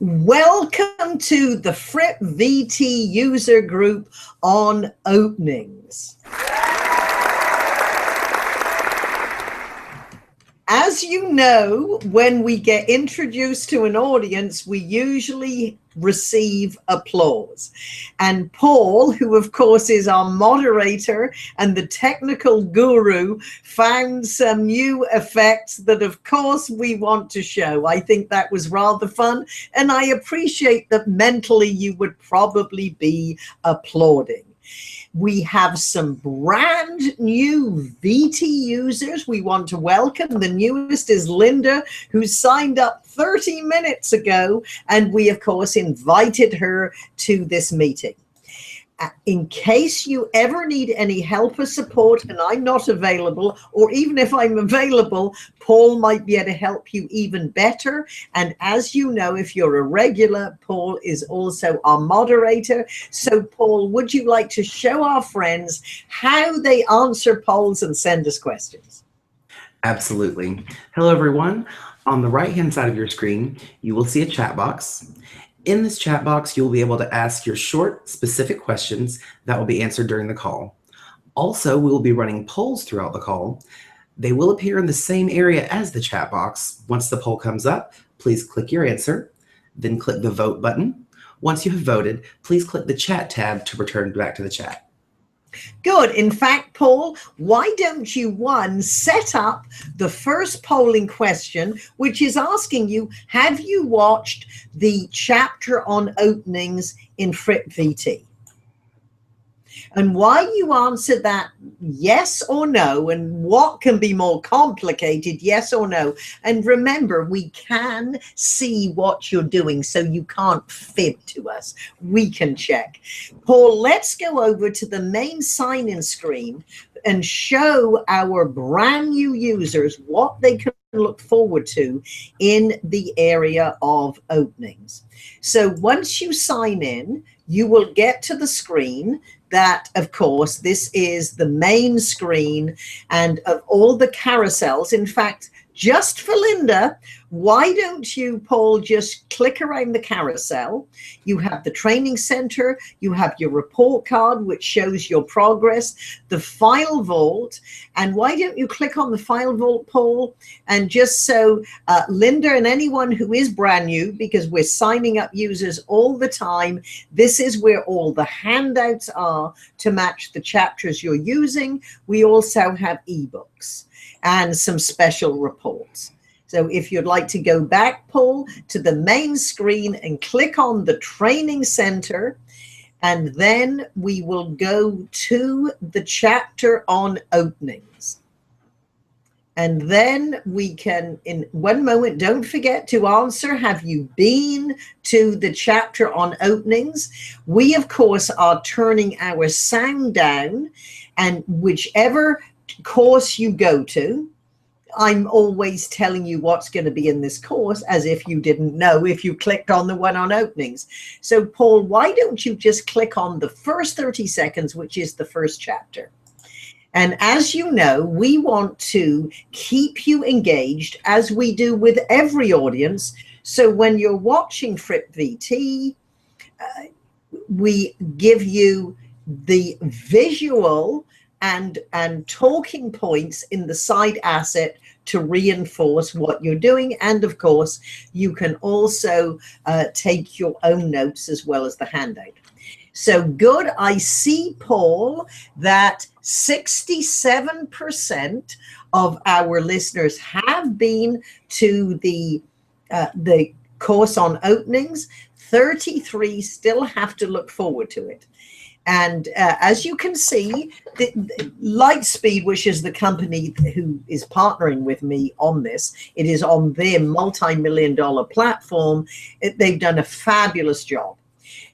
Welcome to the FrippVT user group on openings. As you know, when we get introduced to an audience, we usually receive applause. And Paul, who of course is our moderator and the technical guru, found some new effects that of course we want to show. I think that was rather fun, and I appreciate that mentally you would probably be applauding. We have some brand new VT users we want to welcome. The newest is Linda, who signed up 30 minutes ago, and we of course invited her to this meeting. In case you ever need any help or support and I'm not available, or even if I'm available, Paul might be able to help you even better. And as you know, if you're a regular, Paul is also our moderator. So Paul, would you like to show our friends how they answer polls and send us questions? Absolutely. Hello, everyone. On the right-hand side of your screen, you will see a chat box. In this chat box, you'll be able to ask your short, specific questions that will be answered during the call. Also, we will be running polls throughout the call. They will appear in the same area as the chat box. Once the poll comes up, please click your answer, then click the vote button. Once you have voted, please click the chat tab to return back to the chat. Good. In fact, Paul, why don't you, set up the first polling question, which is asking you, have you watched the chapter on openings in FrippVT? And why you answer that yes or no, and what can be more complicated, yes or no. And remember, we can see what you're doing, so you can't fib to us. We can check. Paul, let's go over to the main sign-in screen and show our brand new users what they can look forward to in the area of openings. So once you sign in, you will get to the screen that, of course, this is the main screen, and of all the carousels, in fact, just for Linda, why don't you, Paul, just click around the carousel? You have the training center, you have your report card, which shows your progress, the file vault, and why don't you click on the file vault, Paul? And just so Linda and anyone who is brand new, because we're signing up users all the time, this is where all the handouts are to match the chapters you're using. We also have ebooks and some special reports. So if you'd like to go back, Paul, to the main screen and click on the training center, and then we will go to the chapter on openings. And then we can, in one moment, don't forget to answer, have you been to the chapter on openings? We, of course, are turning our sound down, and whichever course you go to, I'm always telling you what's going to be in this course, as if you didn't know if you clicked on the one on openings. So Paul, why don't you just click on the first 30 seconds, which is the first chapter? And as you know, we want to keep you engaged, as we do with every audience. So when you're watching FrippVT, we give you the visual and talking points in the side asset to reinforce what you're doing. And of course, you can also take your own notes as well as the handout. So good. I see, Paul, that 67% of our listeners have been to the course on openings. 33 still have to look forward to it. And as you can see, Lightspeed, which is the company who is partnering with me on this, it is on their multi-million-dollar platform. They've done a fabulous job.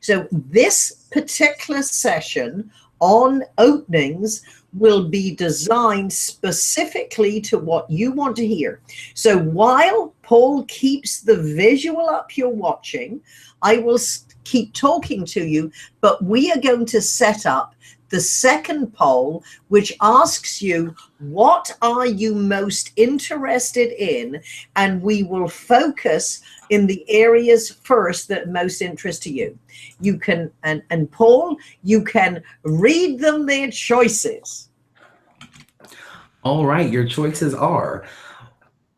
So this particular session on openings will be designed specifically to what you want to hear. So while Paul keeps the visual up you're watching, I will keep talking to you, but we are going to set up the second poll, which asks you, what are you most interested in? And we will focus in the areas first that most interest to you. You can, and Paul, you can read them their choices. All right, your choices are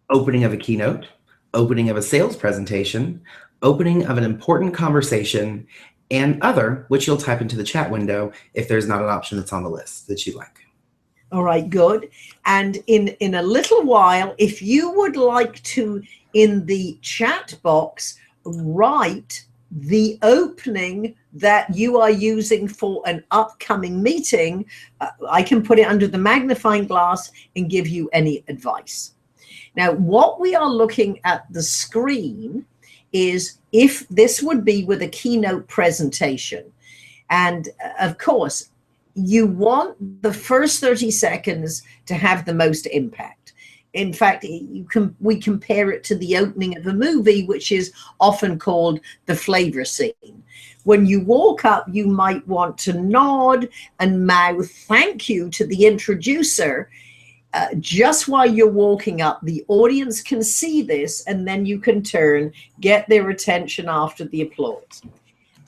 opening of a keynote, opening of a sales presentation, opening of an important conversation, and other, which you'll type into the chat window if there's not an option that's on the list that you like. All right, good. And in a little while, if you would like to, in the chat box, write the opening that you are using for an upcoming meeting, I can put it under the magnifying glass and give you any advice. Now, what we are looking at the screen is if this would be with a keynote presentation. And of course, you want the first 30 seconds to have the most impact. In fact, we compare it to the opening of a movie, which is often called the flavor scene. When you walk up, you might want to nod and mouth thank you to the introducer. Just while you're walking up, the audience can see this, and then you can turn, get their attention after the applause.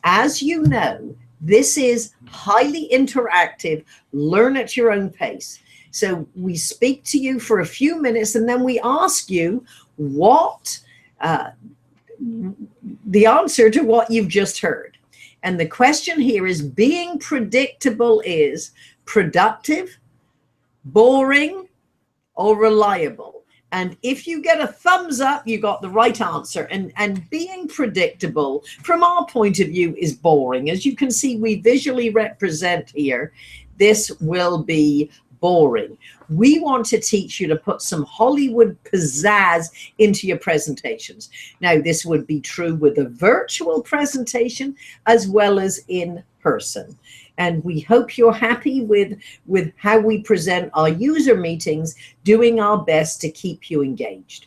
As you know, this is highly interactive, learn at your own pace. So we speak to you for a few minutes, and then we ask you what the answer to what you've just heard. And the question here is, being predictable is productive, boring, or reliable? And if you get a thumbs up, you got the right answer. And being predictable, from our point of view, is boring. As you can see, we visually represent here, this will be boring. We want to teach you to put some Hollywood pizzazz into your presentations. Now, this would be true with a virtual presentation as well as in person. And we hope you're happy with how we present our user meetings, doing our best to keep you engaged.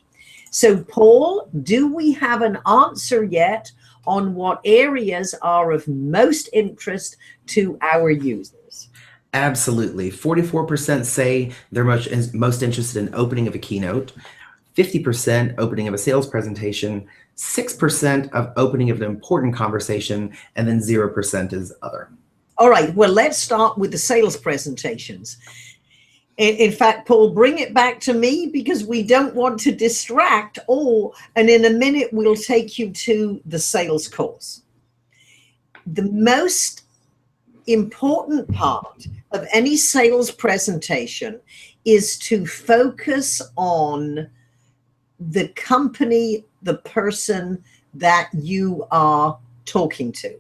So, Paul, do we have an answer yet on what areas are of most interest to our users? Absolutely. 44% say they're most interested in opening of a keynote, 50% opening of a sales presentation, 6% of opening of an important conversation, and then 0% is other. All right, well, let's start with the sales presentations. In fact, Paul, bring it back to me because we don't want to distract, and in a minute, we'll take you to the sales course. The most important part of any sales presentation is to focus on the company, the person that you are talking to.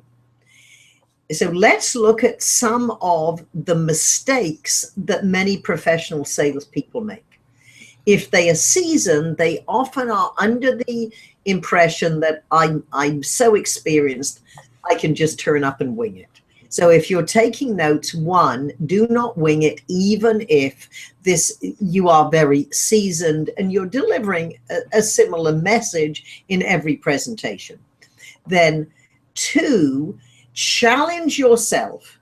So let's look at some of the mistakes that many professional salespeople make. If they are seasoned, they often are under the impression that I'm so experienced, I can just turn up and wing it. So if you're taking notes, one, do not wing it, even if you are very seasoned and you're delivering a similar message in every presentation. Then two, challenge yourself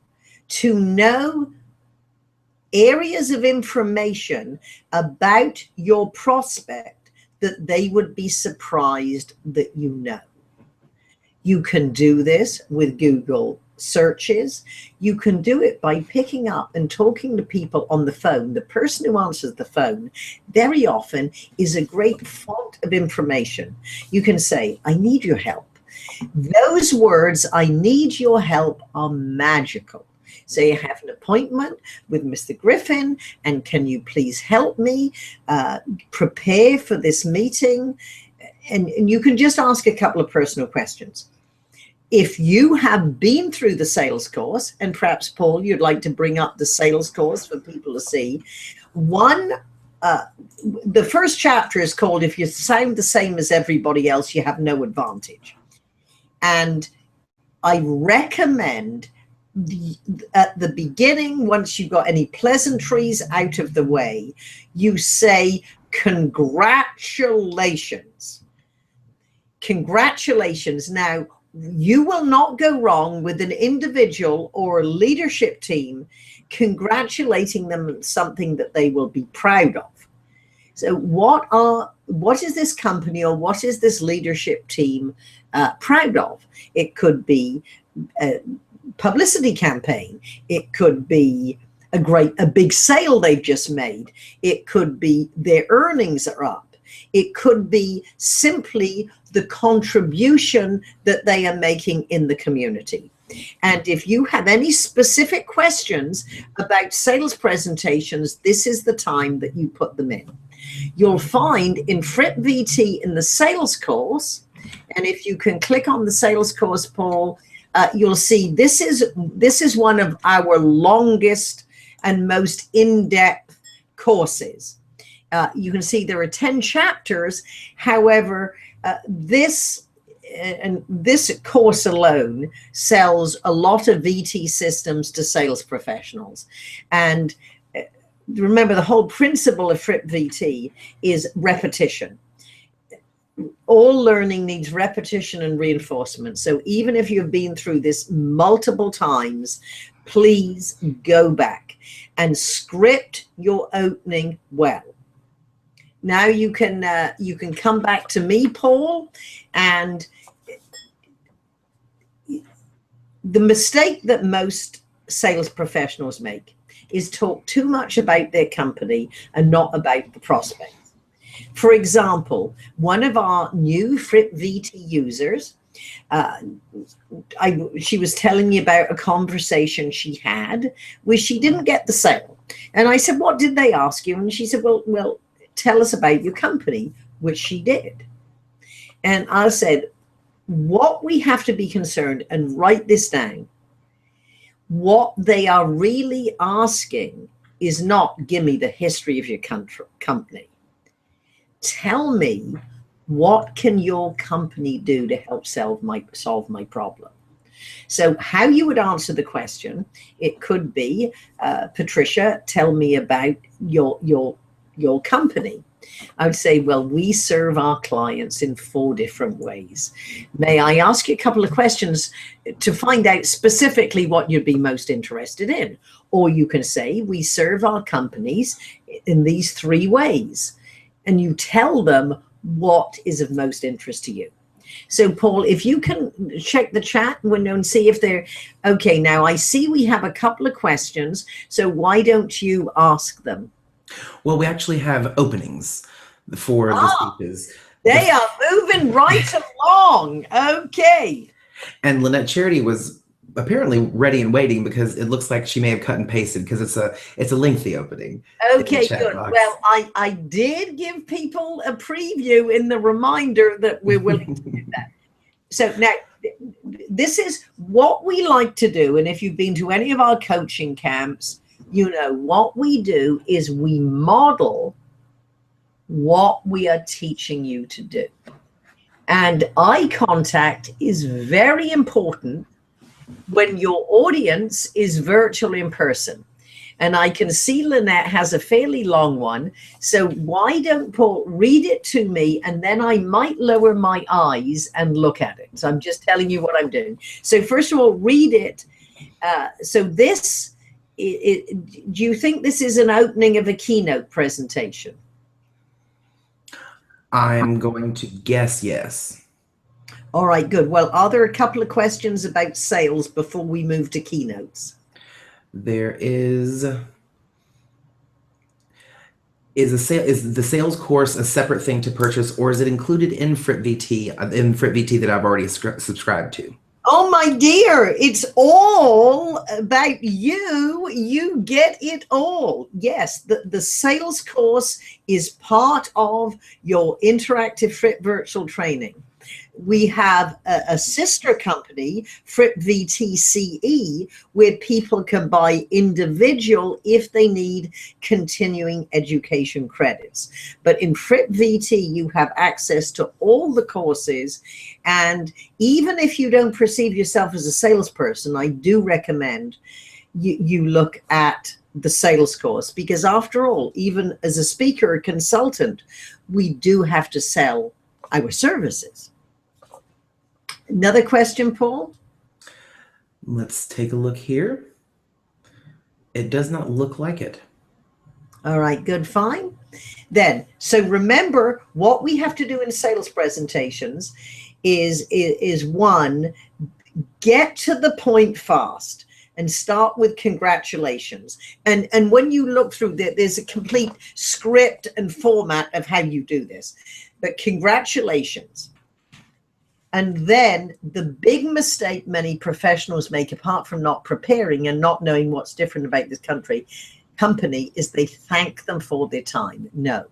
to know areas of information about your prospect that they would be surprised that you know. You can do this with Google searches. You can do it by picking up and talking to people on the phone. The person who answers the phone very often is a great font of information. You can say, I need your help. Those words, I need your help, are magical. So you have an appointment with Mr. Griffin, and can you please help me prepare for this meeting? And you can just ask a couple of personal questions. If you have been through the sales course, and perhaps, Paul, you'd like to bring up the sales course for people to see, the first chapter is called, If You Sound the Same as Everybody Else, You Have No Advantage. And I recommend at the beginning, once you've got any pleasantries out of the way, you say, congratulations. Congratulations. Now, You will not go wrong with an individual or a leadership team congratulating them on something that they will be proud of. So what is this company or what is this leadership team proud of? It could be a publicity campaign. It could be a big sale they've just made. It could be their earnings are up. It could be simply the contribution that they are making in the community. And if you have any specific questions about sales presentations, this is the time that you put them in. You'll find in FrippVT in the sales course, and if you can click on the sales course, Paul, you'll see this is one of our longest and most in-depth courses. You can see there are 10 chapters. However, this course alone sells a lot of VT systems to sales professionals. And remember, the whole principle of FrippVT is repetition. All learning needs repetition and reinforcement. So even if you've been through this multiple times, please go back and script your opening well. Now you can come back to me, Paul, and the mistake that most sales professionals make is talk too much about their company and not about the prospect. For example, one of our new FrippVT users, she was telling me about a conversation she had where she didn't get the sale. And I said, what did they ask you? And she said, well, tell us about your company, which she did. And I said, what we have to be concerned, and write this down, what they are really asking is not, give me the history of your company. Tell me, what can your company do to help solve my problem? So how you would answer the question, it could be, Patricia, tell me about your company. I would say, well, we serve our clients in 4 different ways. May I ask you a couple of questions to find out specifically what you'd be most interested in? Or you can say, we serve our companies in these 3 ways. And you tell them what is of most interest to you. So, Paul, if you can check the chat window and see if they're okay. Now, I see we have a couple of questions. So why don't you ask them? Well, we actually have openings for the speeches. They are moving right along. Okay. And Lynette Charity was apparently ready and waiting because it looks like she may have cut and pasted because it's a lengthy opening. Okay, good. Box. Well, I did give people a preview in the reminder that we're willing to do that. So now, this is what we like to do. And if you've been to any of our coaching camps, you know, what we do is we model what we are teaching you to do. And eye contact is very important when your audience is virtual in person. And I can see Lynette has a fairly long one. So why don't Paul read it to me, and then I might lower my eyes and look at it. So I'm just telling you what I'm doing. So first of all, read it. So this, do you think this is an opening of a keynote presentation? I'm going to guess yes. All right, good. Well, are there a couple of questions about sales before we move to keynotes? There is the sales course a separate thing to purchase, or is it included in FrippVT that I've already subscribed to? Oh, my dear, it's all about you. You get it all. Yes, the sales course is part of your interactive Fripp virtual training. We have a sister company, FrippVT CE, where people can buy individual if they need continuing education credits. But in FrippVT, you have access to all the courses. And even if you don't perceive yourself as a salesperson, I do recommend you look at the sales course, because after all, even as a speaker or consultant, we do have to sell our services. Another question, Paul? Let's take a look here. It does not look like it. All right, good, fine. Then, so remember what we have to do in sales presentations is one, get to the point fast and start with congratulations. And when you look through there's a complete script and format of how you do this, but congratulations. And then the big mistake many professionals make, apart from not preparing and not knowing what's different about this company, is they thank them for their time. No,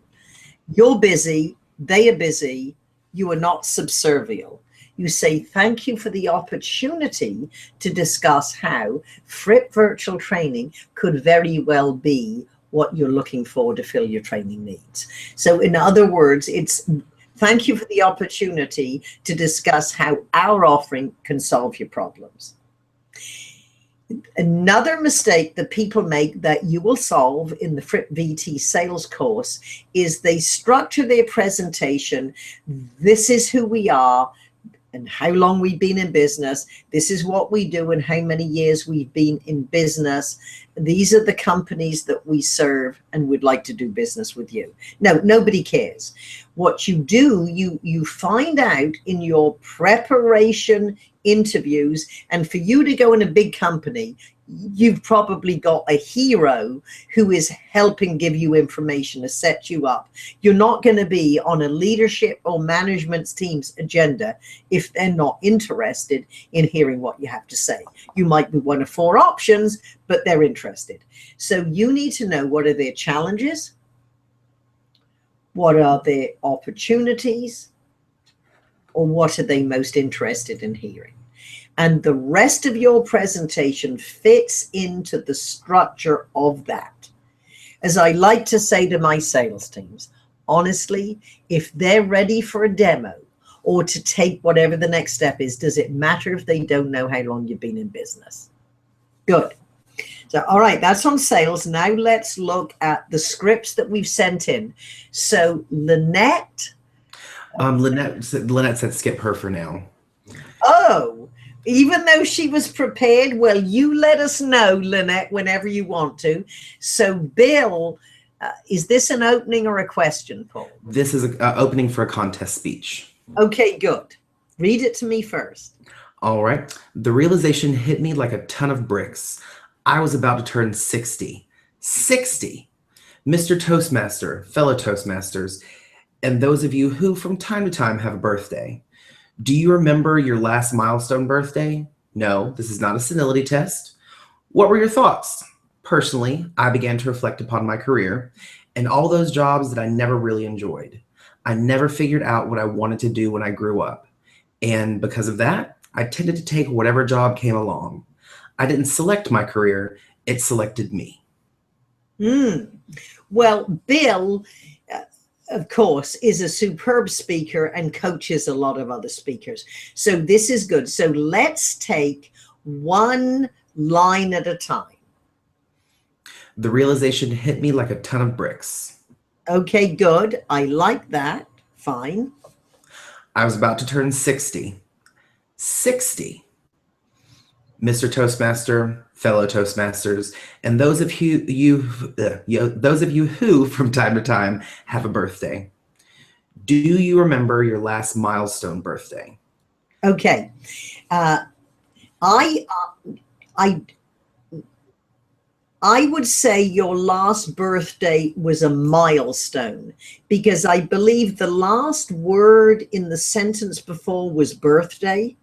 you're busy, they are busy, you are not subservient. You say thank you for the opportunity to discuss how Fripp virtual training could very well be what you're looking for to fill your training needs. So in other words, it's thank you for the opportunity to discuss how our offering can solve your problems. Another mistake that people make that you will solve in the FrippVT sales course is they structure their presentation. This is who we are and how long we've been in business. This is what we do and how many years we've been in business. These are the companies that we serve and would like to do business with you. No, nobody cares. What you do, you find out in your preparation interviews, and for you to go in a big company, you've probably got a hero who is helping give you information to set you up. You're not going to be on a leadership or management team's agenda if they're not interested in hearing what you have to say. You might be one of 4 options, but they're interested. So you need to know, what are their challenges? What are their opportunities? Or what are they most interested in hearing? And the rest of your presentation fits into the structure of that. As I like to say to my sales teams, honestly, if they're ready for a demo or to take whatever the next step is, does it matter if they don't know how long you've been in business? Good. So, all right, that's on sales. Now let's look at the scripts that we've sent in. So Lynette. Lynette said skip her for now. Oh, even though she was prepared, well, you let us know, Lynette, whenever you want to. So, Bill, is this an opening or a question, Paul? This is an opening for a contest speech. Okay, good. Read it to me first. All right. The realization hit me like a ton of bricks. I was about to turn 60. 60! Mr. Toastmaster, fellow Toastmasters, and those of you who from time to time have a birthday. Do you remember your last milestone birthday? No, this is not a senility test. What were your thoughts? Personally, I began to reflect upon my career and all those jobs that I never really enjoyed. I never figured out what I wanted to do when I grew up. And because of that, I tended to take whatever job came along. I didn't select my career, it selected me. Well, Bill, of course, is a superb speaker and coaches a lot of other speakers. So this is good. So let's take one line at a time. The realization hit me like a ton of bricks. Okay, good. I like that. Fine. I was about to turn 60. 60. Mr. Toastmaster, fellow Toastmasters, and those of you who from time to time have a birthday. Do you remember your last milestone birthday? Okay. I would say your last birthday was a milestone, because I believe the last word in the sentence before was birthday.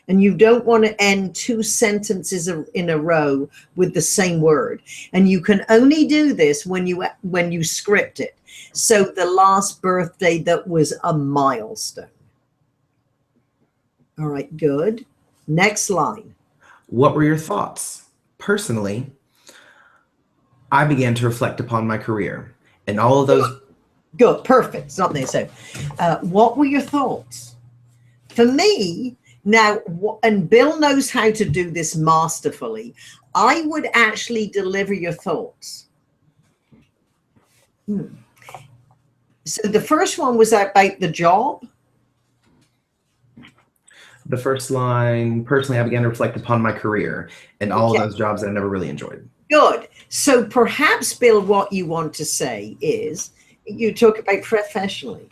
And you don't want to end 2 sentences in a row with the same word. And you can only do this when you script it. So the last birthday that was a milestone. All right, good. Next line. What were your thoughts? Personally, I began to reflect upon my career and all of those. Good, perfect. Something so. What were your thoughts? For me, now, and Bill knows how to do this masterfully, I would actually deliver your thoughts. So the first one was about the job. The first line, personally, I began to reflect upon my career and all of Okay, those jobs that I never really enjoyed. good. So perhaps, Bill, what you want to say is you talk about professionally.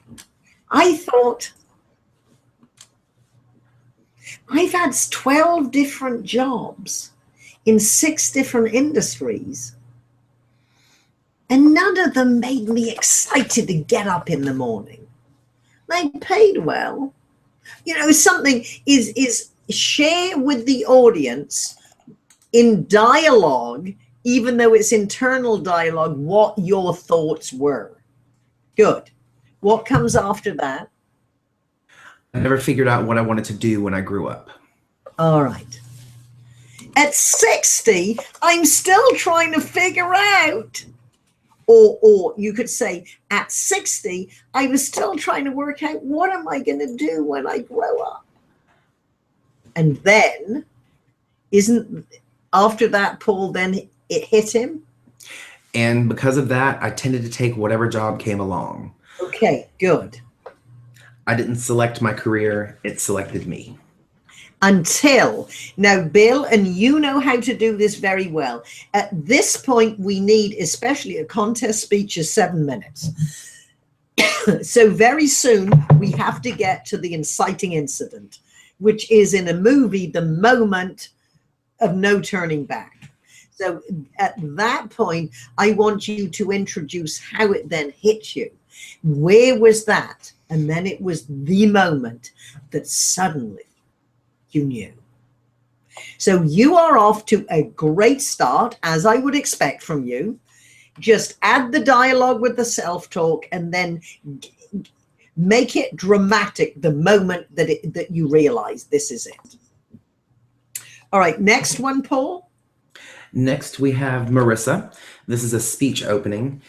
I thought I've had 12 different jobs in 6 different industries, and none of them made me excited to get up in the morning. They paid well. You know, something is share with the audience in dialogue, even though it's internal dialogue, what your thoughts were. Good. What comes after that? I never figured out what I wanted to do when I grew up. All right. At 60, I'm still trying to figure out, or you could say at 60, I was still trying to work out what am I going to do when I grow up? And then, isn't after that, Paul, then it hit him? And because of that, I tended to take whatever job came along. Okay, good. I didn't select my career, it selected me. Until now, Bill, and you know how to do this very well. At this point, we need, especially a contest speech, is 7 minutes. So very soon we have to get to the inciting incident, which is in a movie the moment of no turning back. So at that point, I want you to introduce how it then hit you. Where was that? And then it was the moment that suddenly you knew. So you are off to a great start, as I would expect from you. Just add the dialogue with the self-talk and then make it dramatic the moment that you realize this is it. All right, next one, Paul. Next, we have Marissa. This is a speech opening,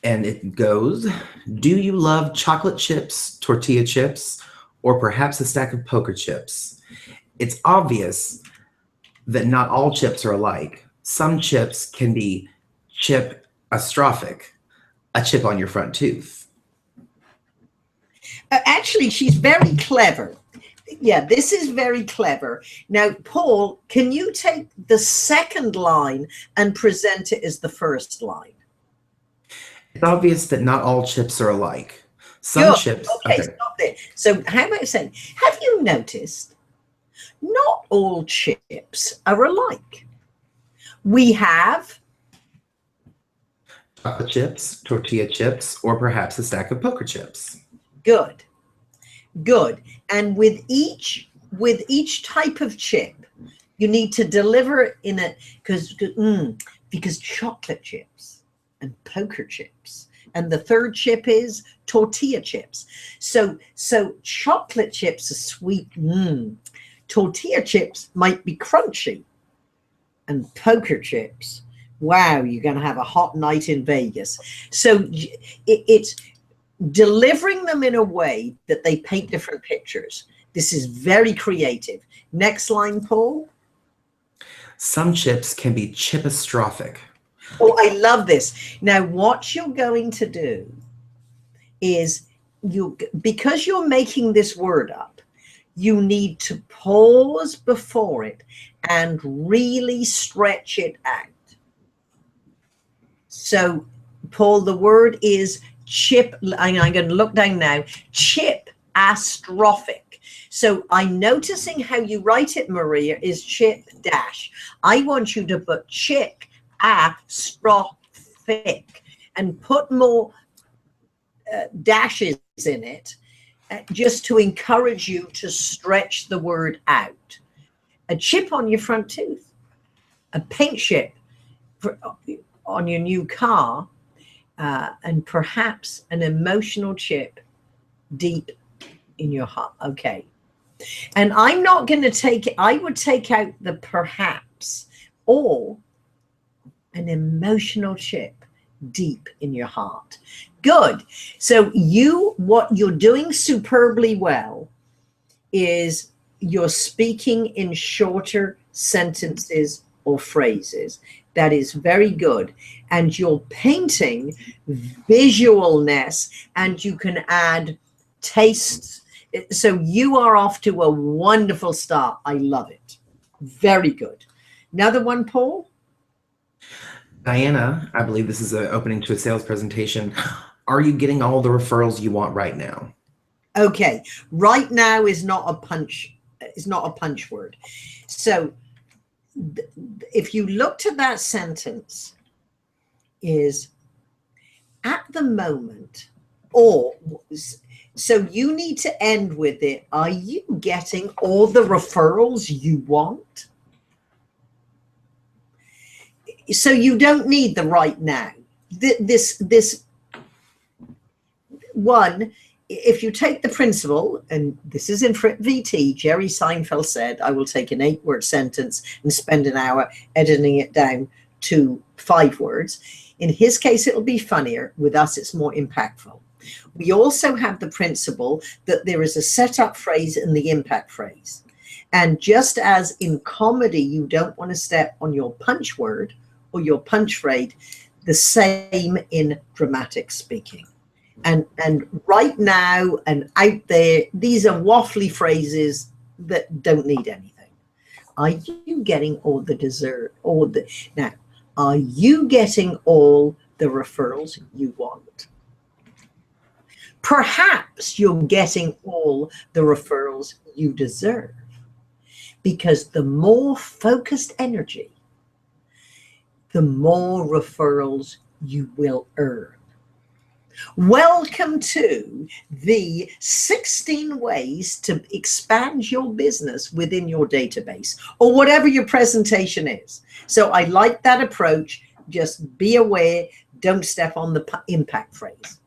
and it goes, do you love chocolate chips, tortilla chips, or perhaps a stack of poker chips? It's obvious that not all chips are alike. Some chips can be chip-astrophic, a chip on your front tooth. Actually, she's very clever. Yeah, this is very clever. Now, Paul, can you take the second line and present it as the first line? It's obvious that not all chips are alike. Some Good. chips... Okay, stop there. So how about saying, have you noticed not all chips are alike? We have chocolate chips, tortilla chips, or perhaps a stack of poker chips. Good. Good. And with each type of chip, you need to deliver in a because chocolate chips and poker chips, and the third chip is tortilla chips. So chocolate chips are sweet. Tortilla chips might be crunchy, and poker chips, wow, you're going to have a hot night in Vegas. So it's delivering them in a way that they paint different pictures. This is very creative. Next line, Paul. Some chips can be chipastrophic. Oh, I love this. Now, what you're going to do is because you're making this word up, you need to pause before it and really stretch it out. So, Paul, the word is chip. I'm going to look down now. Chip-astrophic. So I'm noticing how you write it, Maria, is chip dash. I want you to put chip-astrophic and put more dashes in it just to encourage you to stretch the word out. A chip on your front tooth, a paint chip on your new car, and perhaps an emotional chip deep in your heart. Okay. And I'm not going to take it. I would take out the perhaps, or an emotional chip deep in your heart. Good. So what you're doing superbly well is you're speaking in shorter sentences or phrases. That is very good. And you're painting visualness, and you can add tastes. So you are off to a wonderful start. I love it. Very good. Another one, Paul? Diana, I believe this is an opening to a sales presentation. Are you getting all the referrals you want right now? Okay, right now is not a punch word. So if you looked at that sentence, is at the moment, or so you need to end with it. Are you getting all the referrals you want? So you don't need the right now. This one, if you take the principle, and this is in FrippVT, Jerry Seinfeld said, I will take an 8-word sentence and spend an hour editing it down to 5 words. In his case, it'll be funnier. With us, it's more impactful. We also have the principle that there is a setup phrase and the impact phrase. And just as in comedy, you don't want to step on your punch word or your punch phrase, the same in dramatic speaking. And right now and out there, these are waffly phrases that don't need anything. Are you getting all the dessert? Now, are you getting all the referrals you want? Perhaps you're getting all the referrals you deserve, because the more focused energy, the more referrals you will earn. Welcome to the 16 ways to expand your business within your database, or whatever your presentation is. So I like that approach. Just be aware, don't step on the impact phrase.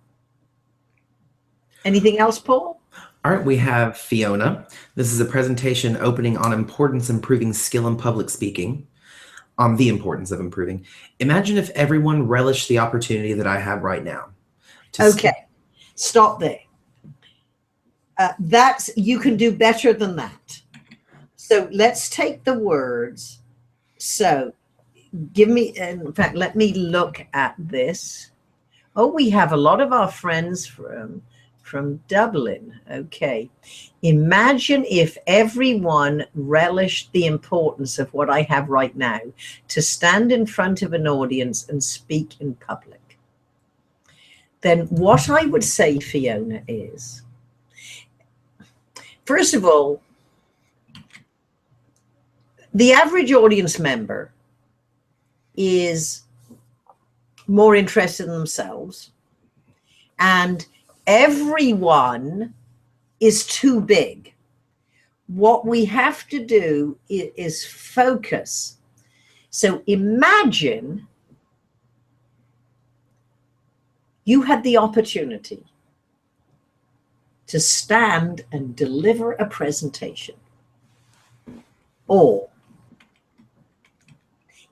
Anything else, Paul? All right, we have Fiona. This is a presentation opening on importance improving skill in public speaking, on the importance of improving. Imagine if everyone relished the opportunity that I have right now. Okay, stop there. You can do better than that. So let's take the words. So in fact, let me look at this. Oh, we have a lot of our friends from Dublin. Okay. Imagine if everyone relished the importance of what I have right now, to stand in front of an audience and speak in public. Then what I would say, Fiona, is, first of all, the average audience member is more interested in themselves, and everyone is too big. What we have to do is focus. So imagine you had the opportunity to stand and deliver a presentation. Or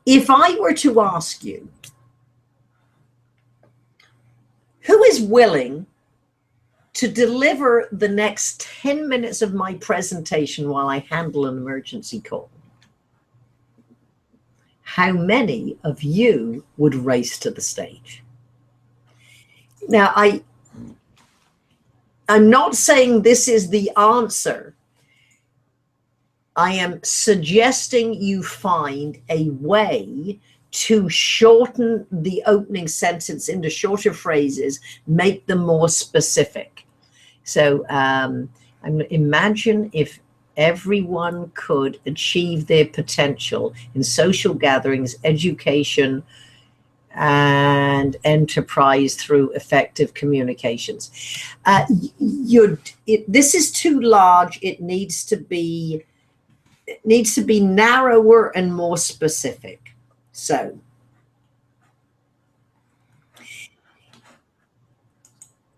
if I were to ask you, who is willing to deliver the next 10 minutes of my presentation while I handle an emergency call? How many of you would race to the stage? Now, I'm not saying this is the answer. I am suggesting you find a way to shorten the opening sentence into shorter phrases, make them more specific. So imagine if everyone could achieve their potential in social gatherings, education, and enterprise through effective communications. This is too large. It needs to be narrower and more specific. So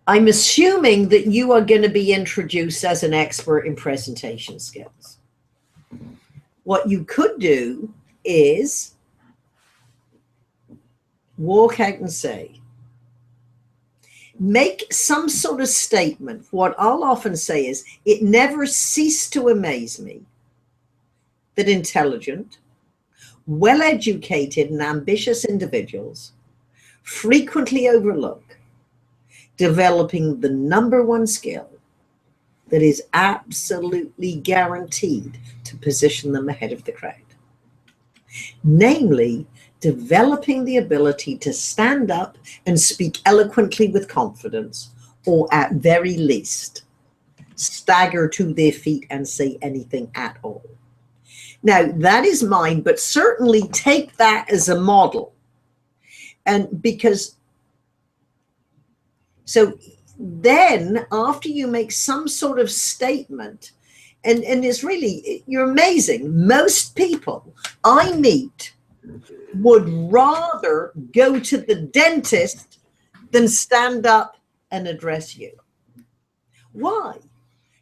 I'm assuming that you are going to be introduced as an expert in presentation skills. What you could do is walk out and say, make some sort of statement. What I'll often say is, it never ceased to amaze me that intelligent, well-educated and ambitious individuals frequently overlook developing the #1 skill that is absolutely guaranteed to position them ahead of the crowd. Namely, developing the ability to stand up and speak eloquently with confidence, or at very least, stagger to their feet and say anything at all. Now, that is mine, but certainly take that as a model. And because, so then after you make some sort of statement, and it's really, you're amazing. Most people I meet would rather go to the dentist than stand up and address you. Why?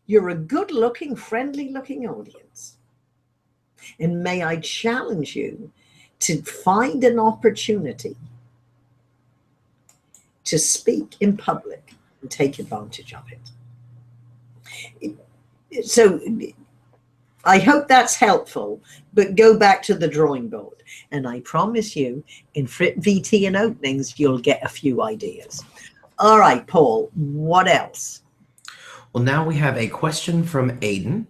You're a good-looking, friendly-looking audience. And may I challenge you to find an opportunity to speak in public and take advantage of it. So I hope that's helpful, but go back to the drawing board. And I promise you, in FrippVT and openings, you'll get a few ideas. All right, Paul, what else? Well, now we have a question from Aiden.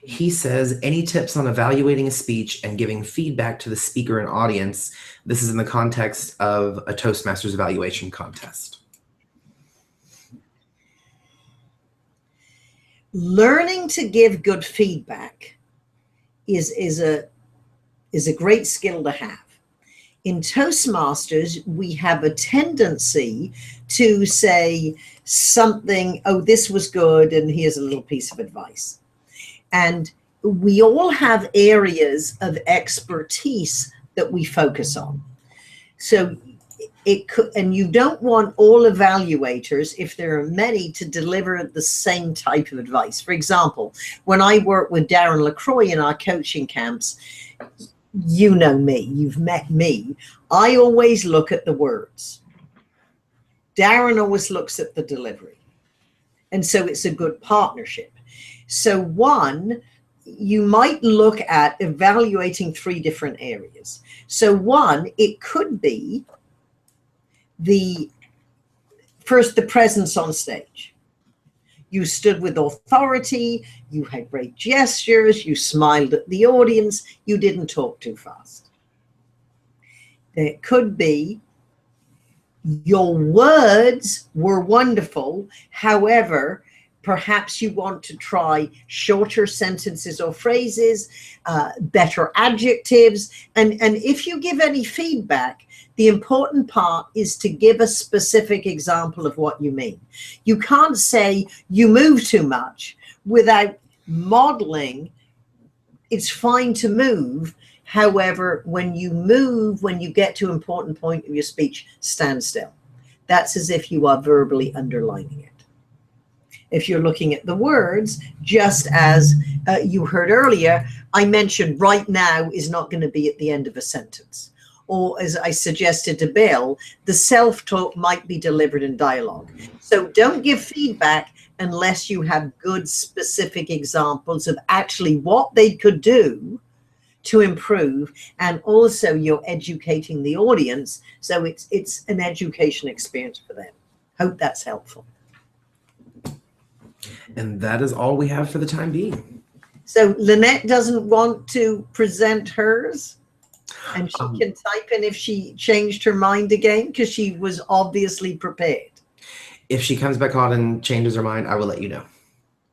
He says, any tips on evaluating a speech and giving feedback to the speaker and audience? This is in the context of a Toastmasters evaluation contest. Learning to give good feedback is a great skill to have. In Toastmasters, we have a tendency to say something, oh, this was good, and here's a little piece of advice. And we all have areas of expertise that we focus on. So it could, and you don't want all evaluators, if there are many, to deliver the same type of advice. For example, when I work with Darren LaCroix in our coaching camps, you know me, you've met me. I always look at the words. Darren always looks at the delivery. And so it's a good partnership. So one, you might look at evaluating 3 different areas. So one, it could be the presence on stage. You stood with authority, you had great gestures, you smiled at the audience, you didn't talk too fast. It could be your words were wonderful, however, perhaps you want to try shorter sentences or phrases, better adjectives. And if you give any feedback, the important part is to give a specific example of what you mean. You can't say you move too much without modeling. It's fine to move. However, when you move, when you get to an important point of your speech, stand still. That's as if you are verbally underlining it. If you're looking at the words, just as you heard earlier, I mentioned right now is not going to be at the end of a sentence. Or as I suggested to Bill, the self-talk might be delivered in dialogue. So don't give feedback unless you have good specific examples of actually what they could do to improve, and also you're educating the audience, so it's an education experience for them. Hope that's helpful. And that is all we have for the time being. So Lynette doesn't want to present hers, and she can type in if she changed her mind again, because she was obviously prepared. If she comes back on and changes her mind, I will let you know.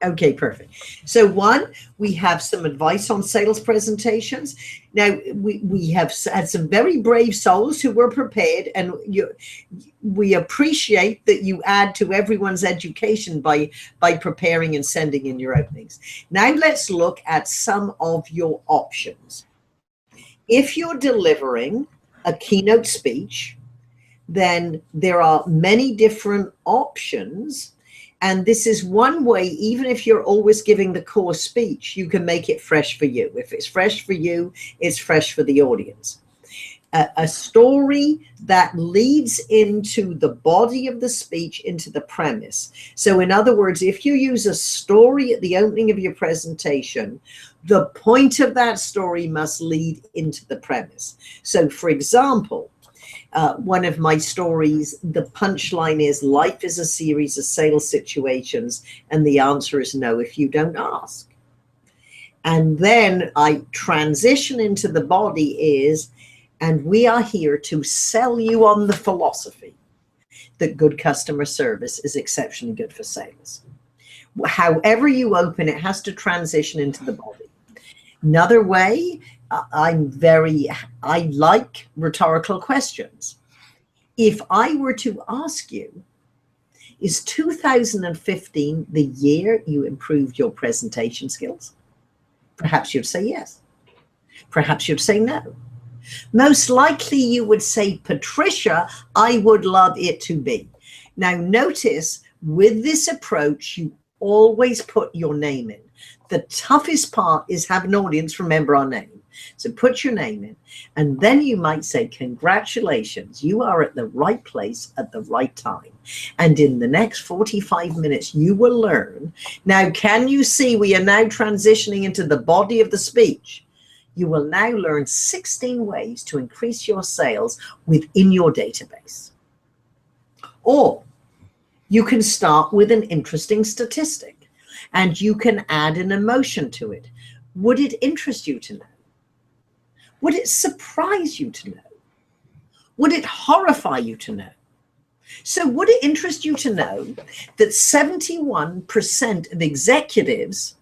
Okay, perfect. So one, we have some advice on sales presentations. Now, we have had some very brave souls who were prepared, and we appreciate that you add to everyone's education by preparing and sending in your openings. Now let's look at some of your options. If you're delivering a keynote speech, then there are many different options. And this is one way, even if you're always giving the core speech, you can make it fresh for you. If it's fresh for you, it's fresh for the audience. A story that leads into the body of the speech, into the premise. So in other words, if you use a story at the opening of your presentation, the point of that story must lead into the premise. So for example, one of my stories, the punchline is life is a series of sales situations, and the answer is no if you don't ask. And then I transition into the body is, and we are here to sell you on the philosophy that good customer service is exceptionally good for sales. However you open, it has to transition into the body. Another way, I like rhetorical questions. If I were to ask you, is 2015 the year you improved your presentation skills? Perhaps you'd say yes. Perhaps you'd say no. Most likely you would say, Patricia, I would love it to be. Now notice, with this approach, you always put your name in. The toughest part is have an audience remember our name. So put your name in, and then you might say, congratulations, you are at the right place at the right time. And in the next 45 minutes, you will learn. Now, can you see we are now transitioning into the body of the speech? You will now learn 16 ways to increase your sales within your database. Or you can start with an interesting statistic, and you can add an emotion to it. Would it interest you to know? Would it surprise you to know? Would it horrify you to know? So would it interest you to know that 71% of executives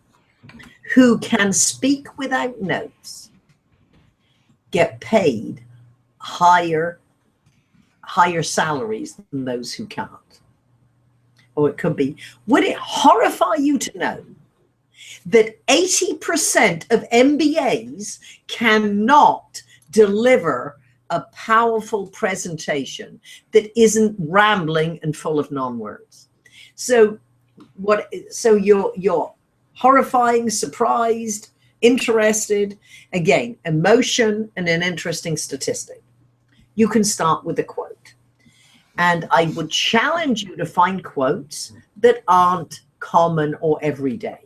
who can speak without notes get paid higher salaries than those who can't? Or it could be, would it horrify you to know that 80% of MBAs cannot deliver a powerful presentation that isn't rambling and full of non-words? So you're horrifying, surprised, interested, again, emotion and an interesting statistic. You can start with a quote. And I would challenge you to find quotes that aren't common or everyday.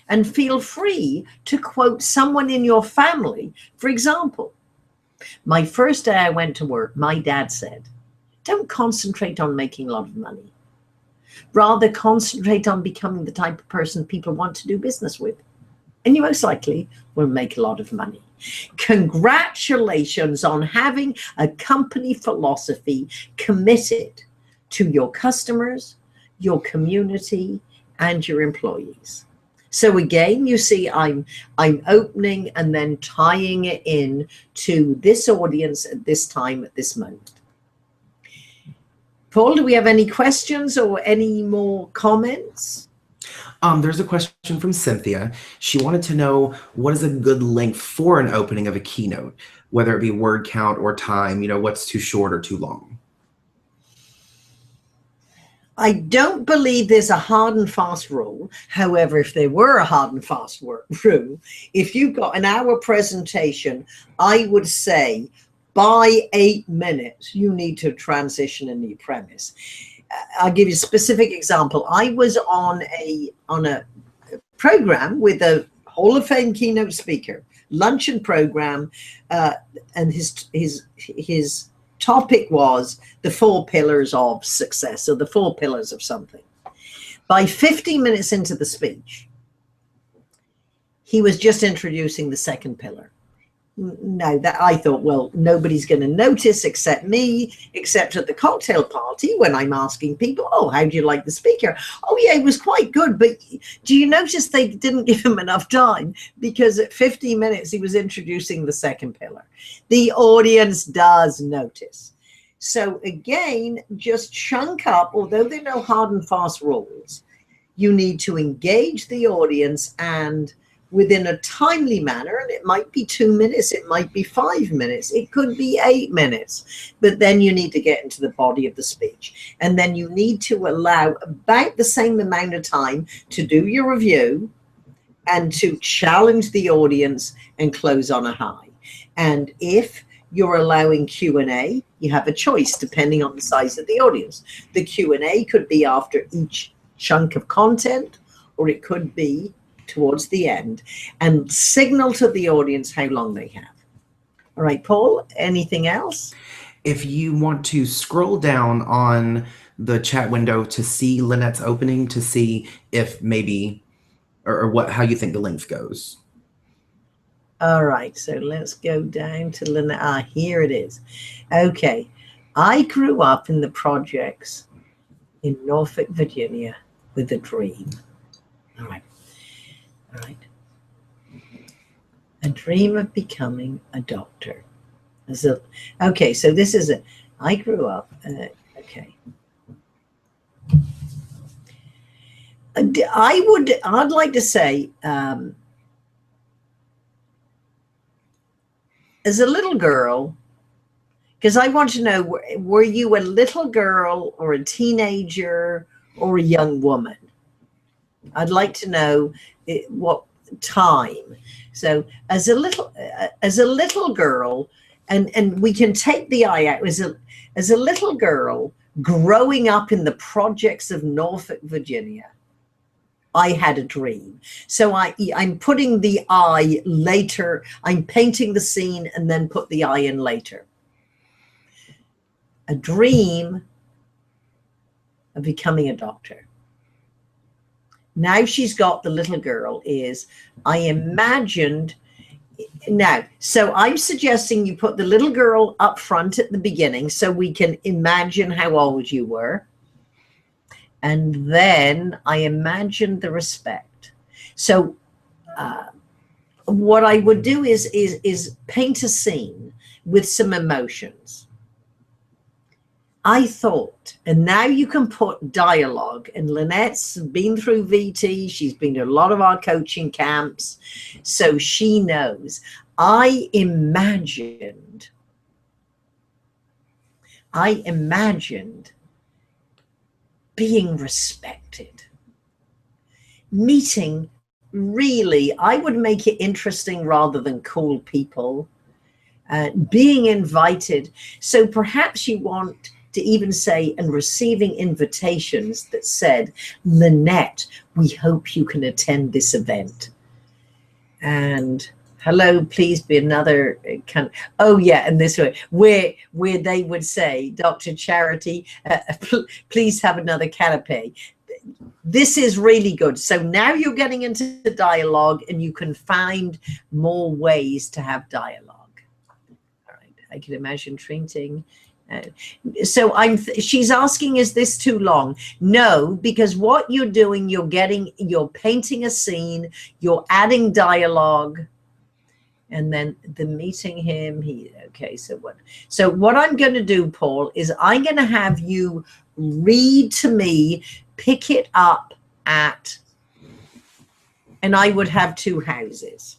And feel free to quote someone in your family. For example, my first day I went to work, my dad said, don't concentrate on making a lot of money. Rather concentrate on becoming the type of person people want to do business with. And you most likely will make a lot of money. Congratulations on having a company philosophy committed to your customers, your community, and your employees. So again, you see, I'm opening and then tying it in to this audience at this time, at this moment. Paul, do we have any questions or any more comments? There's a question from Cynthia. She wanted to know, what is a good length for an opening of a keynote, whether it be word count or time, what's too short or too long? I don't believe there's a hard and fast rule. However, if there were a hard and fast rule, if you've got an hour presentation, I would say by 8 minutes, you need to transition a new premise. I'll give you a specific example. I was on a program with a Hall of Fame keynote speaker, luncheon program, and his topic was the 4 pillars of success, or the 4 pillars of something. By 15 minutes into the speech, he was just introducing the 2nd pillar. No, that I thought, well, nobody's going to notice except me, except at the cocktail party when I'm asking people, oh, how do you like the speaker? Oh, yeah, it was quite good. But do you notice they didn't give him enough time? Because at 15 minutes, he was introducing the 2nd pillar. The audience does notice. So again, just chunk up, although there are no hard and fast rules, you need to engage the audience and within a timely manner, and it might be 2 minutes, it might be 5 minutes, it could be 8 minutes, but then you need to get into the body of the speech. And then you need to allow about the same amount of time to do your review and to challenge the audience and close on a high. And if you're allowing Q&A, you have a choice depending on the size of the audience. The Q&A could be after each chunk of content, or it could be towards the end, and signal to the audience how long they have. All right, Paul, anything else? If you want to scroll down on the chat window to see Lynette's opening, to see if maybe, or what, how you think the length goes. All right, so let's go down to Lynette. Ah, here it is. Okay. I grew up in the projects in Norfolk, Virginia with a dream. All right. All right. A dream of becoming a doctor. Okay, so this is it. I grew up, okay. I'd like to say, as a little girl, because I want to know, were you a little girl or a teenager or a young woman? I'd like to know what time. So as a little girl, and we can take the eye out, as a little girl growing up in the projects of Norfolk, Virginia, I had a dream. So I'm putting the I later. I'm painting the scene and then put the I in later. A dream of becoming a doctor. Now she's got the little girl is, I imagined. Now, so I'm suggesting you put the little girl up front at the beginning so we can imagine how old you were. And then I imagined the respect. So what I would do is paint a scene with some emotions. I thought, and now you can put dialogue, and Lynette's been through VT. She's been to a lot of our coaching camps. So she knows. I imagined being respected, meeting really, I would make it interesting rather than cool people, being invited. So perhaps you want to even say, and receiving invitations that said, Lynette, we hope you can attend this event. And hello, please be another oh yeah, and this way where they would say, Dr. Charity, please have another canapé. This is really good. So now you're getting into the dialogue and you can find more ways to have dialogue. All right, I can imagine treating. So she's asking, is this too long? No, because what you're doing, you're painting a scene, you're adding dialogue, and then the meeting him. Okay, so what I'm going to do, Paul, is I'm going to have you read to me, pick it up at, and I would have 2 houses.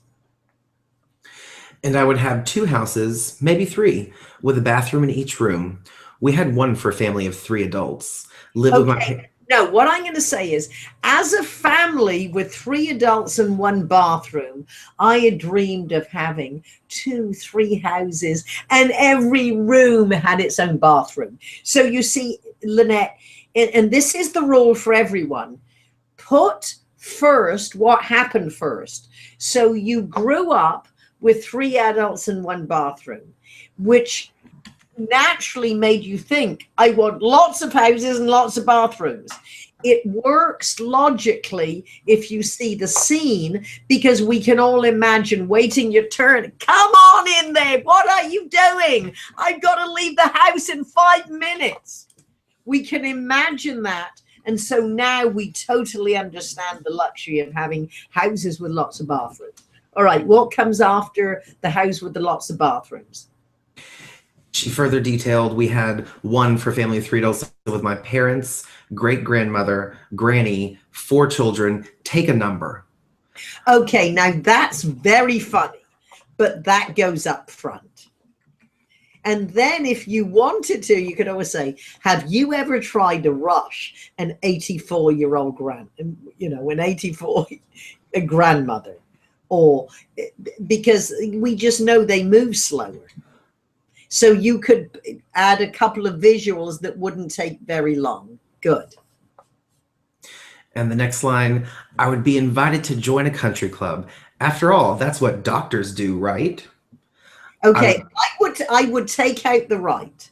And I would have 2 houses, maybe 3, with a bathroom in each room. We had one for a family of 3 adults. Live with my. No, what I'm going to say is, as a family with 3 adults and 1 bathroom, I had dreamed of having 2, 3 houses, and every room had its own bathroom. So you see, Lynette, and this is the rule for everyone, put first what happened first. So you grew up with 3 adults and 1 bathroom, which naturally made you think, I want lots of houses and lots of bathrooms. It works logically if you see the scene, because we can all imagine waiting your turn. Come on in there. What are you doing? I've got to leave the house in 5 minutes. We can imagine that. And so now we totally understand the luxury of having houses with lots of bathrooms. All right, what comes after the house with the lots of bathrooms? She further detailed, we had one for family of 3 adults with my parents, great-grandmother, granny, 4 children. Take a number. Okay, now that's very funny, but that goes up front. And then if you wanted to, you could always say, have you ever tried to rush an 84-year-old a grandmother? Or because we just know they move slower. So you could add a couple of visuals that wouldn't take very long. Good. And the next line, I would be invited to join a country club. After all, that's what doctors do, right? Okay, I would take out the right.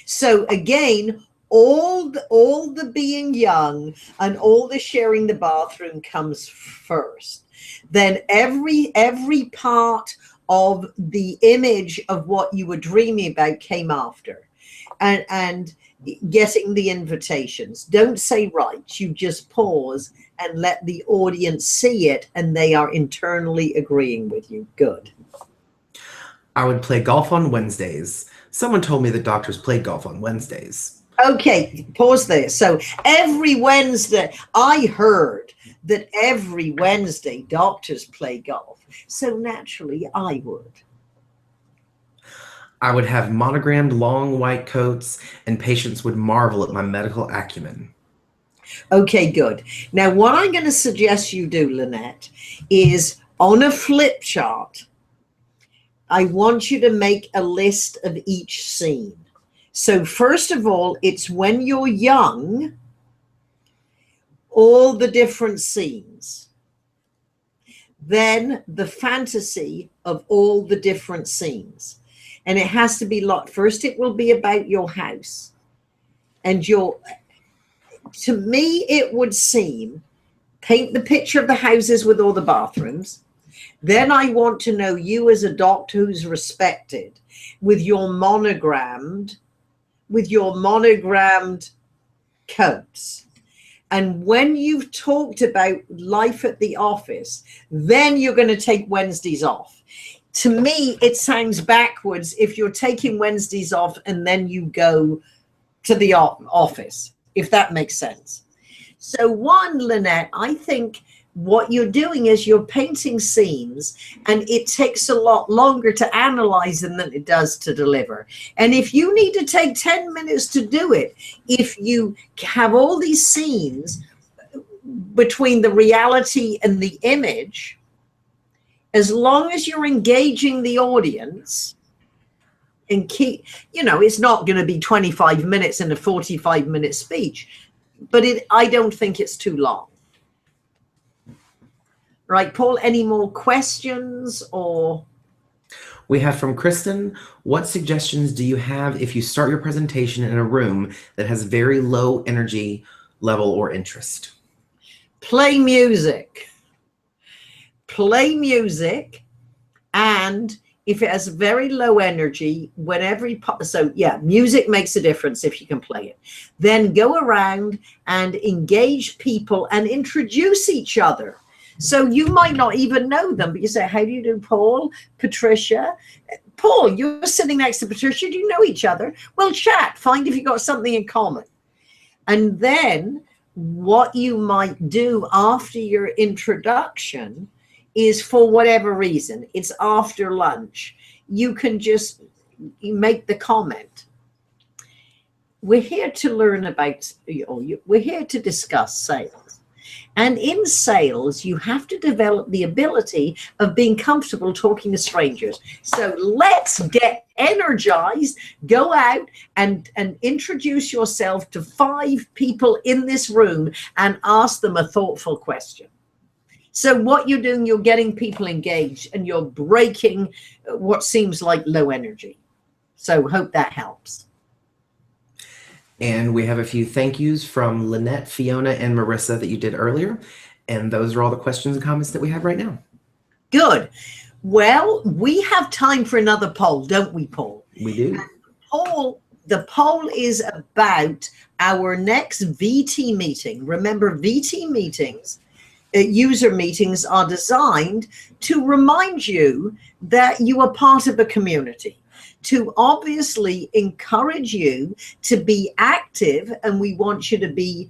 So again, all the being young and all the sharing the bathroom comes first. Then every part of the image of what you were dreaming about came after. And getting the invitations. Don't say right. You just pause and let the audience see it, and they are internally agreeing with you. Good. I would play golf on Wednesdays. Someone told me that doctors play golf on Wednesdays. Okay, pause there. So every Wednesday, I heard that every Wednesday doctors play golf. So naturally, I would. I would have monogrammed long white coats, and patients would marvel at my medical acumen. Okay, good. Now, what I'm going to suggest you do, Lynette, is on a flip chart, I want you to make a list of each scene. So first of all, it's when you're young, all the different scenes. Then the fantasy of all the different scenes. And it has to be like, first it will be about your house. And to me, it would seem, paint the picture of the houses with all the bathrooms. Then I want to know you as a doctor who's respected with your monogrammed coats. And when you've talked about life at the office, then you're going to take Wednesdays off. To me, it sounds backwards if you're taking Wednesdays off and then you go to the office, if that makes sense. So one, Lynette, I think what you're doing is you're painting scenes, and it takes a lot longer to analyze them than it does to deliver. And if you need to take 10 minutes to do it, if you have all these scenes between the reality and the image, as long as you're engaging the audience and keep, it's not going to be 25 minutes in a 45-minute speech, but I don't think it's too long. Right, Paul, any more questions or? We have from Kristen, what suggestions do you have if you start your presentation in a room that has very low energy level or interest? Play music. Play music, and if it has very low energy, music makes a difference if you can play it. Then go around and engage people and introduce each other. So you might not even know them, but you say, how do you do, Paul? Patricia? Paul, you're sitting next to Patricia. Do you know each other? Well, chat. Find if you've got something in common. And then what you might do after your introduction is, for whatever reason, it's after lunch, you can just make the comment. We're here to learn about, we're here to discuss sales. And in sales, you have to develop the ability of being comfortable talking to strangers. So let's get energized, go out and introduce yourself to 5 people in this room and ask them a thoughtful question. So what you're doing, you're getting people engaged and you're breaking what seems like low energy. So hope that helps. And we have a few thank yous from Lynette, Fiona, and Marissa that you did earlier. And those are all the questions and comments that we have right now. Good. Well, we have time for another poll, don't we, Paul? We do. And the poll is about our next VT meeting. Remember, VT meetings, user meetings, are designed to remind you that you are part of a community, to obviously encourage you to be active, and we want you to be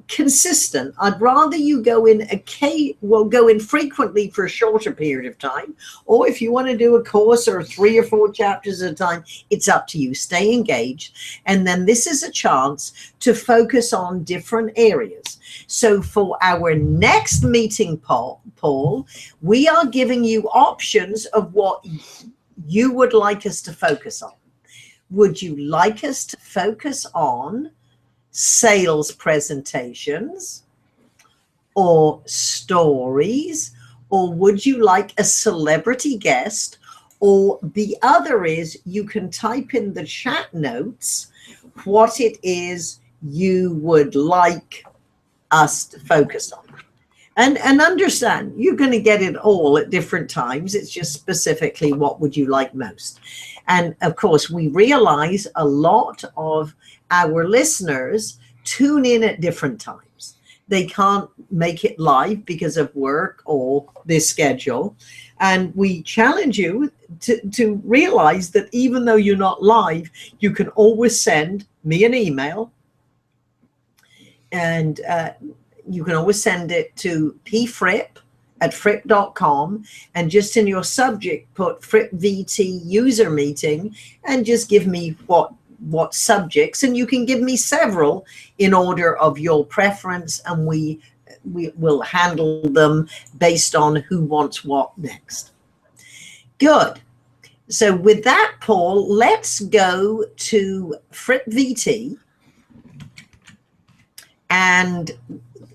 consistent. I'd rather you go in frequently for a shorter period of time, or if you want to do a course or 3 or 4 chapters at a time, it's up to you. Stay engaged, and then this is a chance to focus on different areas. So for our next meeting, Paul, we are giving you options of what you would like us to focus on. Would you like us to focus on sales presentations or stories, or would you like a celebrity guest? Or the other is, you can type in the chat notes what it is you would like us to focus on. And understand, you're going to get it all at different times. It's just specifically what would you like most. And of course, we realize a lot of our listeners tune in at different times. They can't make it live because of work or their schedule. And we challenge you to realize that even though you're not live, you can always send me an email. And you can always send it to pfripp@fripp.com, and just in your subject put FrippVT user meeting and just give me what subjects, and you can give me several in order of your preference, and we will handle them based on who wants what next. Good. So with that, Paul, let's go to FrippVT. And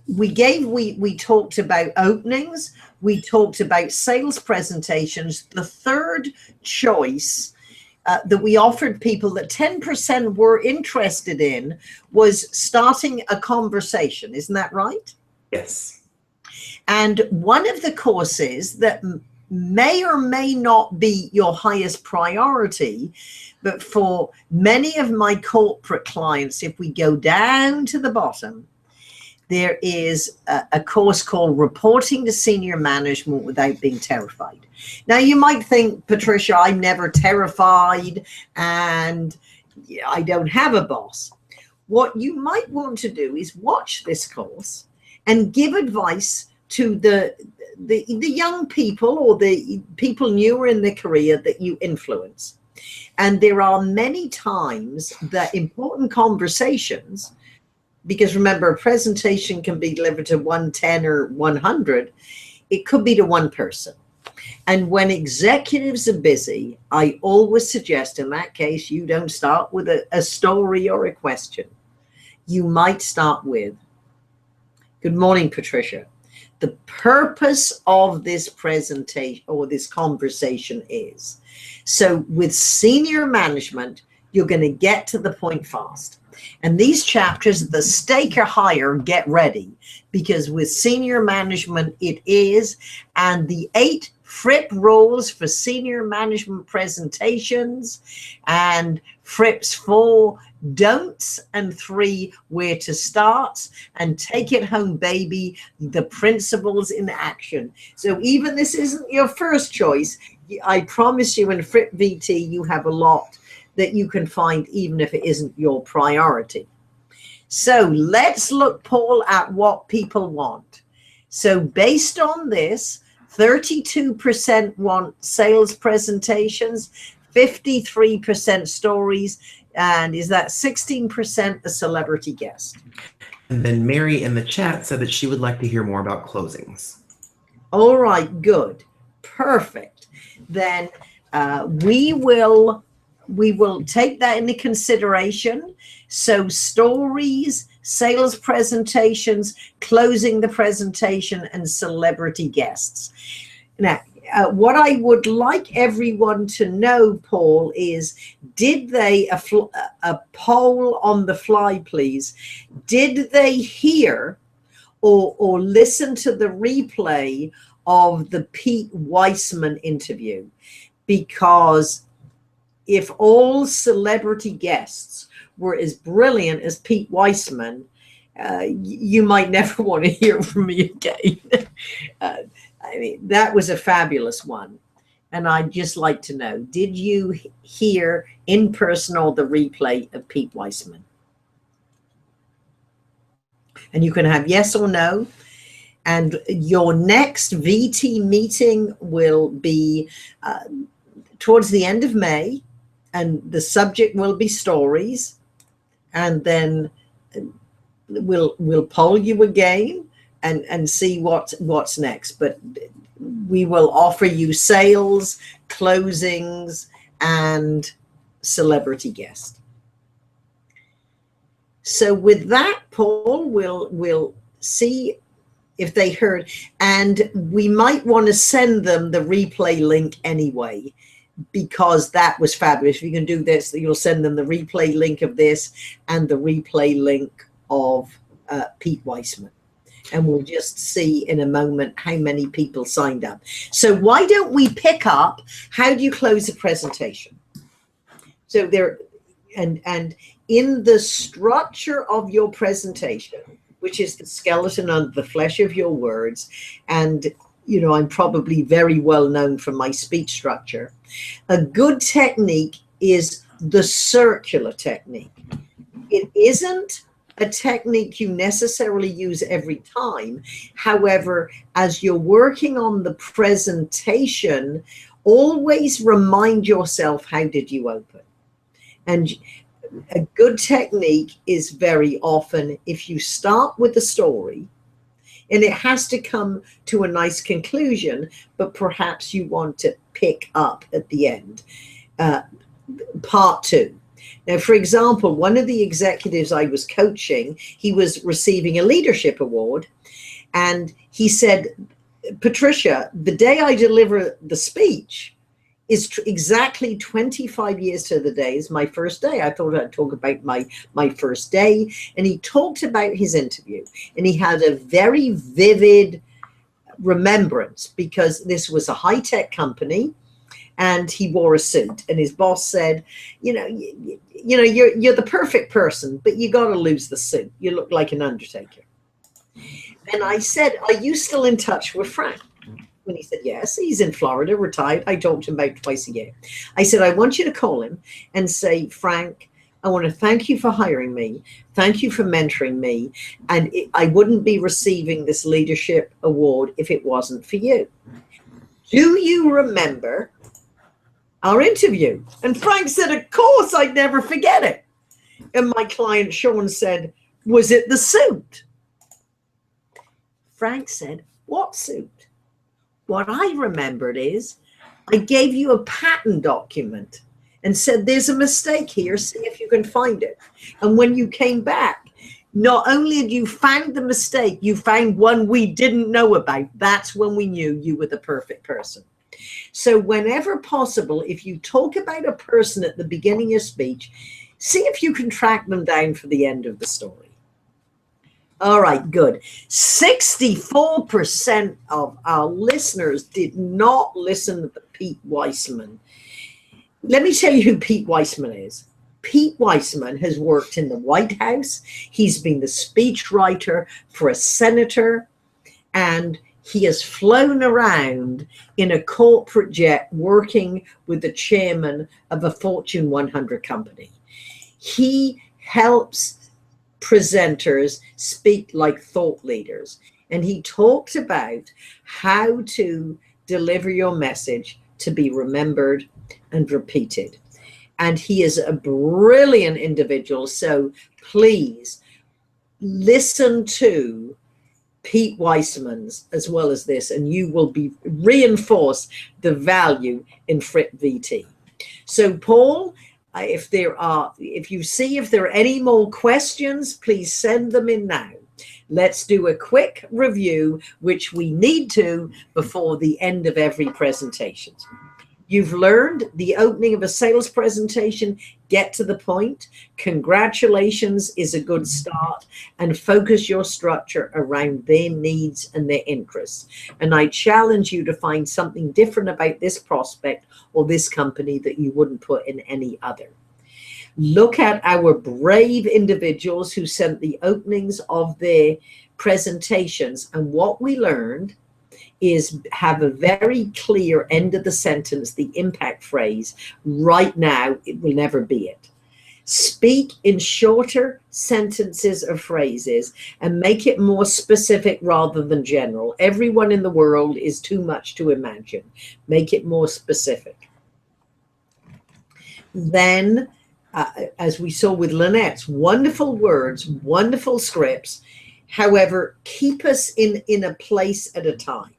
we talked about openings, we talked about sales presentations. The third choice that we offered people that 10% were interested in was starting a conversation. Isn't that right? Yes. And one of the courses that may or may not be your highest priority, but for many of my corporate clients, if we go down to the bottom, there is a course called Reporting to Senior Management Without Being Terrified. Now, you might think, Patricia, I'm never terrified and I don't have a boss. What you might want to do is watch this course and give advice to the young people or the people newer in their career that you influence. And there are many times that important conversations, because remember, a presentation can be delivered to 110 or 100. It could be to one person. And when executives are busy, I always suggest in that case, you don't start with a story or a question. You might start with, good morning, Patricia. The purpose of this presentation or this conversation is, so with senior management, you're going to get to the point fast. And these chapters, the stake are higher, get ready, because with senior management it is, and the 8 Fripp rules for senior management presentations, and Fripp's 4 don'ts and 3 where to start, and take it home, baby, the principles in action. So even this isn't your first choice, I promise you in FrippVT you have a lot that you can find even if it isn't your priority. So let's look, Paul, at what people want. So based on this, 32% want sales presentations, 53% stories, and is that 16% a celebrity guest? And then Mary in the chat said that she would like to hear more about closings. All right, good, perfect. Then we will take that into consideration. So stories, sales presentations, closing the presentation, and celebrity guests. Now, what I would like everyone to know, Paul, is did they, a poll on the fly, please, did they hear or listen to the replay of the Pete Weissman interview? Because if all celebrity guests were as brilliant as Pete Weissman, you might never want to hear from me again. I mean, that was a fabulous one. And I'd just like to know, did you hear in person or the replay of Pete Weissman? And you can have yes or no. And your next VT meeting will be towards the end of May. And the subject will be stories, and then we'll poll you again and see what's next. But we will offer you sales, closings, and celebrity guest. So with that, Paul, we'll see if they heard, and we might want to send them the replay link anyway. because that was fabulous. If you can do this, you'll send them the replay link of this and the replay link of Pete Weissman. And we'll just see in a moment how many people signed up. So why don't we pick up, how do you close a presentation? So there, and in the structure of your presentation, which is the skeleton under the flesh of your words, and you know, I'm probably very well known for my speech structure. A good technique is the circular technique. It isn't a technique you necessarily use every time. However, as you're working on the presentation, always remind yourself, how did you open? And a good technique is very often, if you start with the story, and it has to come to a nice conclusion, but perhaps you want to pick up at the end. Part two. Now, for example, one of the executives I was coaching, he was receiving a leadership award, and he said, Patricia, the day I deliver the speech is exactly 25 years to the day is my first day. I thought I'd talk about my first day. And he talked about his interview, and he had a very vivid remembrance because this was a high-tech company, and he wore a suit, and his boss said, you're the perfect person, but you got to lose the suit. You look like an undertaker. And I said, are you still in touch with Frank? And he said, yes, he's in Florida, retired. I talk to him about twice a year. I said, I want you to call him and say, Frank, I want to thank you for hiring me. Thank you for mentoring me. And I wouldn't be receiving this leadership award if it wasn't for you. Do you remember our interview? And Frank said, of course, I'd never forget it. And my client, Sean, said, was it the suit? Frank said, what suit? What I remembered is I gave you a patent document and said, there's a mistake here. See if you can find it. And when you came back, not only did you find the mistake, you found one we didn't know about. That's when we knew you were the perfect person. So whenever possible, if you talk about a person at the beginning of your speech, see if you can track them down for the end of the story. All right, good. 64% of our listeners did not listen to Pete Weissman. Let me tell you who Pete Weissman is. Pete Weissman has worked in the White House. He's been the speechwriter for a senator, and he has flown around in a corporate jet working with the chairman of a Fortune 100 company. He helps presenters speak like thought leaders. And he talked about how to deliver your message to be remembered and repeated. And he is a brilliant individual. So please listen to Pete Weissman's as well as this, and you will be reinforce the value in FrippVT. So Paul, if there are any more questions, please send them in now. Let's do a quick review, which we need to before the end of every presentation. You've learned the opening of a sales presentation, get to the point. Congratulations is a good start, and focus your structure around their needs and their interests. And I challenge you to find something different about this prospect or this company that you wouldn't put in any other. Look at our brave individuals who sent the openings of their presentations, and what we learned is have a very clear end of the sentence, the impact phrase. Right now, it will never be it. Speak in shorter sentences or phrases and make it more specific rather than general. Everyone in the world is too much to imagine. Make it more specific. Then, as we saw with Lynette's, wonderful words, wonderful scripts. However, keep us in a place at a time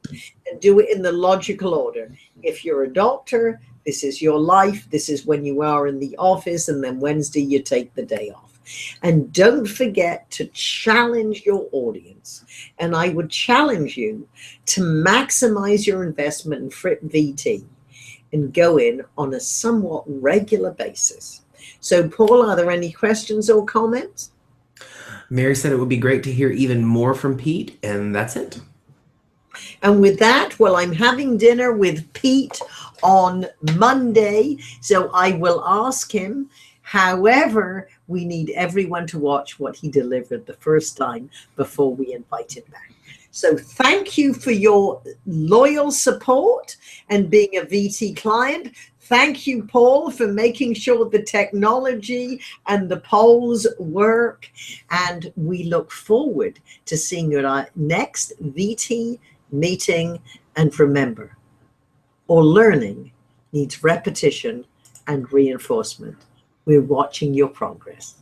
and do it in the logical order. If you're a doctor, this is your life. This is when you are in the office, and then Wednesday you take the day off. And don't forget to challenge your audience. And I would challenge you to maximize your investment in FrippVT. and going on a somewhat regular basis. So, Paul, are there any questions or comments? Mary said it would be great to hear even more from Pete, and that's it. And with that, well, I'm having dinner with Pete on Monday, so I will ask him. However, we need everyone to watch what he delivered the first time before we invite him back. So thank you for your loyal support and being a VT client. Thank you, Paul, for making sure the technology and the polls work. And we look forward to seeing you at our next VT meeting. And remember, all learning needs repetition and reinforcement. We're watching your progress.